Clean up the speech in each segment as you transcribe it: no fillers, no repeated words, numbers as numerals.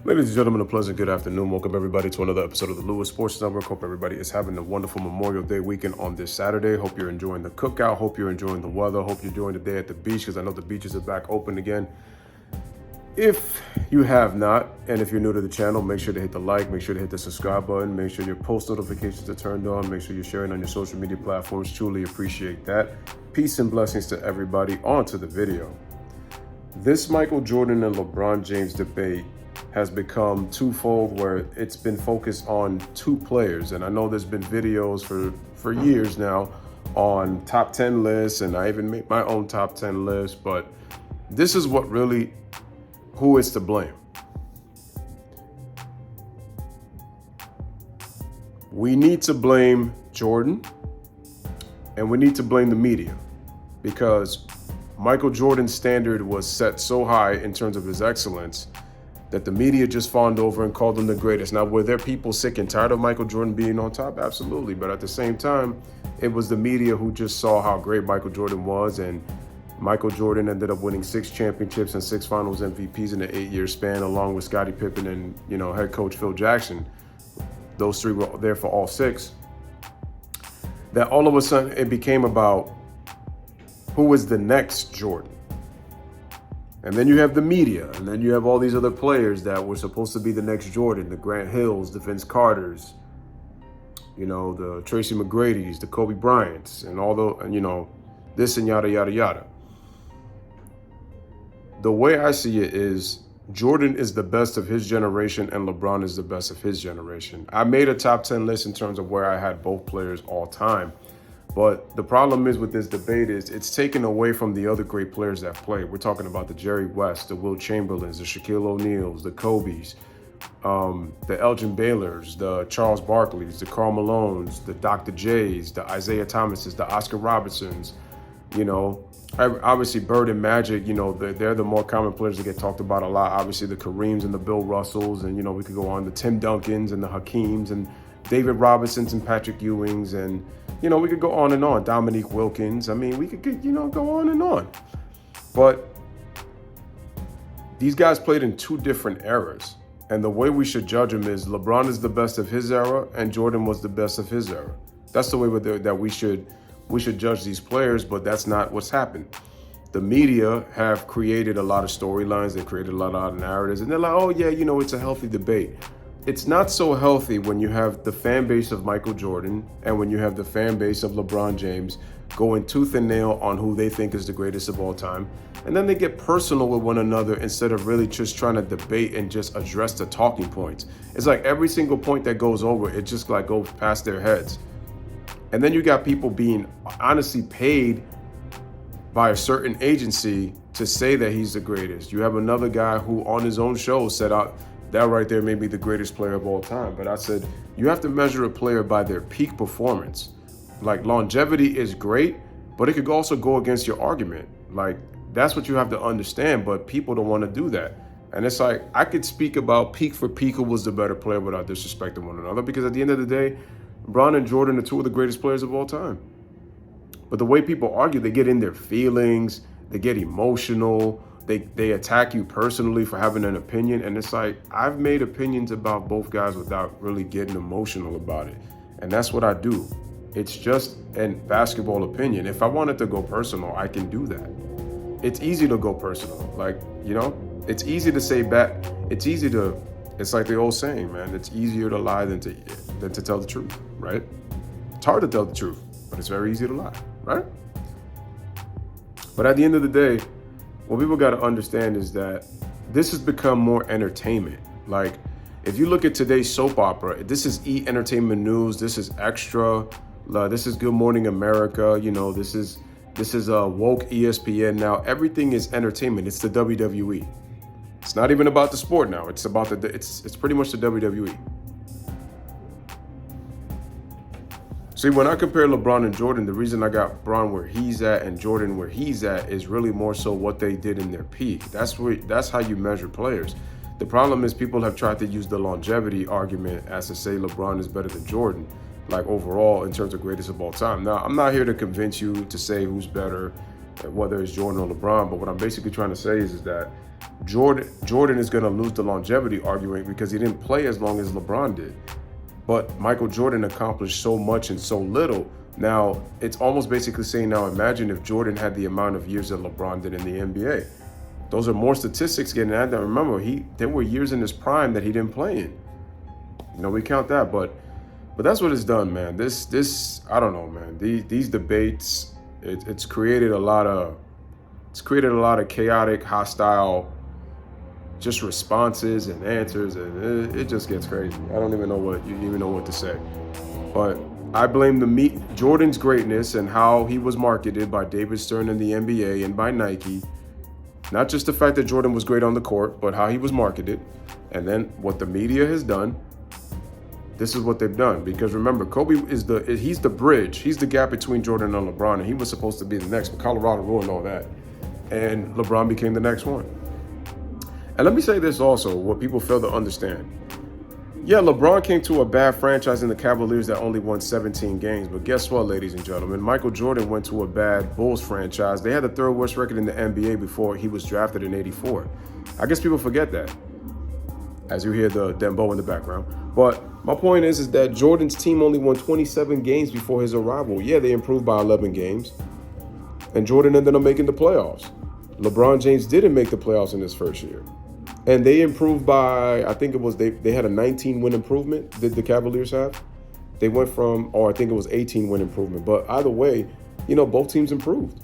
Ladies and gentlemen, a pleasant good afternoon. Welcome everybody to another episode of the Louis Sports Network. Hope everybody is having a wonderful Memorial Day weekend on this Saturday. Hope you're enjoying the cookout. Hope you're enjoying the weather. Hope you're enjoying the day at the beach, because I know the beaches are back open again. If you have not, and if you're new to the channel, make sure to hit the like, make sure to hit the subscribe button, make sure your post notifications are turned on, make sure you're sharing on your social media platforms. Truly appreciate that. Peace and blessings to everybody. On to the video. This Michael Jordan and LeBron James debate has become twofold, where it's been focused on two players. And I know there's been videos for years now on top 10 lists, and I even make my own top 10 list, but this is what really, who is to blame? We need to blame Jordan, and we need to blame the media, because Michael Jordan's standard was set so high in terms of his excellence that the media just fawned over and called him the greatest. Now, were there people sick and tired of Michael Jordan being on top? Absolutely. But at the same time, it was the media who just saw how great Michael Jordan was, and Michael Jordan ended up winning 6 championships and 6 finals MVPs in an 8-year span, along with Scottie Pippen and, head coach Phil Jackson. Those 3 were there for all 6. That all of a sudden it became about who was the next Jordan. And then you have the media, and then you have all these other players that were supposed to be the next Jordan, the Grant Hills, the Vince Carters, the Tracy McGrady's, the Kobe Bryant's, and all the, this and yada, yada, yada. The way I see it is Jordan is the best of his generation and LeBron is the best of his generation. I made a top 10 list in terms of where I had both players all time. But the problem is with this debate is it's taken away from the other great players that played. We're talking about the Jerry West, the Will Chamberlains, the Shaquille O'Neals, the Kobes, the Elgin Baylors, the Charles Barkleys, the Karl Malones, the Dr. J's, the Isaiah Thomases, the Oscar Robertsons. Obviously Bird and Magic, they're the more common players that get talked about a lot. Obviously the Kareems and the Bill Russells, and we could go on, the Tim Duncans and the Hakeems and David Robinsons and Patrick Ewings, and we could go on and on. Dominique Wilkins. I mean, we could go on and on. But these guys played in 2 different eras, and the way we should judge them is LeBron is the best of his era, and Jordan was the best of his era. That's the way that we should judge these players, but that's not what's happened. The media have created a lot of storylines. They created a lot of narratives, and they're like, oh yeah, it's a healthy debate. It's not so healthy when you have the fan base of Michael Jordan and when you have the fan base of LeBron James going tooth and nail on who they think is the greatest of all time. And then they get personal with one another instead of really just trying to debate and just address the talking points. It's like every single point that goes over, it just like goes past their heads. And then you got people being honestly paid by a certain agency to say that he's the greatest. You have another guy who on his own show said that right there may be the greatest player of all time. But I said, you have to measure a player by their peak performance. Like, longevity is great, but it could also go against your argument. Like, that's what you have to understand, but people don't want to do that. And it's like, I could speak about peak for peak who was the better player without disrespecting one another, because at the end of the day, LeBron and Jordan are 2 of the greatest players of all time. But the way people argue, they get in their feelings, they get emotional, They attack you personally for having an opinion. And it's like, I've made opinions about both guys without really getting emotional about it. And that's what I do. It's just a basketball opinion. If I wanted to go personal, I can do that. It's easy to go personal. Like, it's easy to say it's like the old saying, man, it's easier to lie than to tell the truth, right? It's hard to tell the truth, but it's very easy to lie, right? But at the end of the day, what people got to understand is that this has become more entertainment. Like, if you look at today's soap opera, this is E! Entertainment News, this is Extra, this is Good Morning America, this is woke ESPN now. Everything is entertainment. It's the WWE. It's not even about the sport now. It's about it's pretty much the WWE. See, when I compare LeBron and Jordan, the reason I got LeBron where he's at and Jordan where he's at is really more so what they did in their peak. That's how you measure players. The problem is people have tried to use the longevity argument as to say LeBron is better than Jordan, like overall in terms of greatest of all time. Now, I'm not here to convince you to say who's better, whether it's Jordan or LeBron, but what I'm basically trying to say is that Jordan is going to lose the longevity argument because he didn't play as long as LeBron did. But Michael Jordan accomplished so much in so little. Now, it's almost basically saying, now imagine if Jordan had the amount of years that LeBron did in the NBA. Those are more statistics getting added. Remember, there were years in his prime that he didn't play in. We count that, but that's what it's done, man. This I don't know, man. These debates, it's created a lot of chaotic, hostile, just responses and answers, and it just gets crazy. I don't even know what to say. But I blame Jordan's greatness and how he was marketed by David Stern and the NBA and by Nike. Not just the fact that Jordan was great on the court, but how he was marketed. And then what the media has done. This is what they've done. Because remember, Kobe he's the bridge. He's the gap between Jordan and LeBron. And he was supposed to be the next, but Colorado ruined all that. And LeBron became the next one. And let me say this also, what people fail to understand. Yeah, LeBron came to a bad franchise in the Cavaliers that only won 17 games. But guess what, ladies and gentlemen? Michael Jordan went to a bad Bulls franchise. They had the third worst record in the NBA before he was drafted in '84. I guess people forget that, as you hear the Dembo in the background. But my point is that Jordan's team only won 27 games before his arrival. Yeah, they improved by 11 games. And Jordan ended up making the playoffs. LeBron James didn't make the playoffs in his first year. And they improved by, I think it was, they had a 19-win improvement, did the Cavaliers have? They went from, or I think it was 18-win improvement. But either way, both teams improved.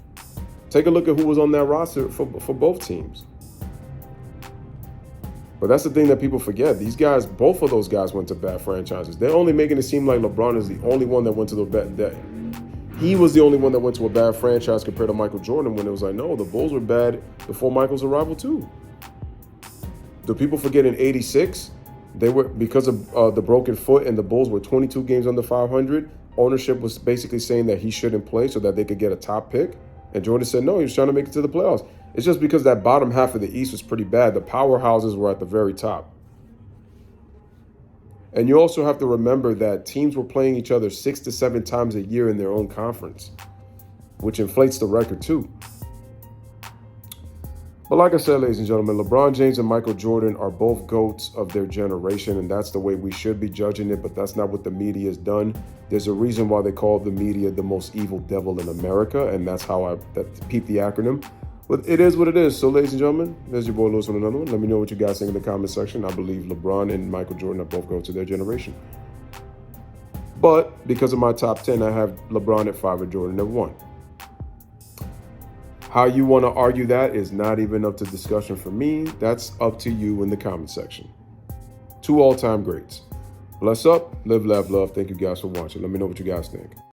Take a look at who was on that roster for both teams. But that's the thing that people forget. These guys, both of those guys went to bad franchises. They're only making it seem like LeBron is the only one that went to the bad. He was the only one that went to a bad franchise compared to Michael Jordan, when it was like, no, the Bulls were bad before Michael's arrival too. Do people forget in '86, they were, because of the broken foot, and the Bulls were 22 games under 500. Ownership was basically saying that he shouldn't play so that they could get a top pick. And Jordan said no, he was trying to make it to the playoffs. It's just because that bottom half of the East was pretty bad. The powerhouses were at the very top. And you also have to remember that teams were playing each other 6 to 7 times a year in their own conference, which inflates the record too. But like I said, ladies and gentlemen, LeBron James and Michael Jordan are both GOATs of their generation, and that's the way we should be judging it, but that's not what the media has done. There's a reason why they call the media the most evil devil in America, and that's how I peep the acronym. But it is what it is. So, ladies and gentlemen, there's your boy Louis with another one. Let me know what you guys think in the comment section. I believe LeBron and Michael Jordan are both GOATs of their generation. But because of my top 10, I have LeBron at 5 and Jordan at 1. How you want to argue that is not even up to discussion for me. That's up to you in the comment section. 2 all-time greats. Bless up, live, laugh, love. Thank you guys for watching. Let me know what you guys think.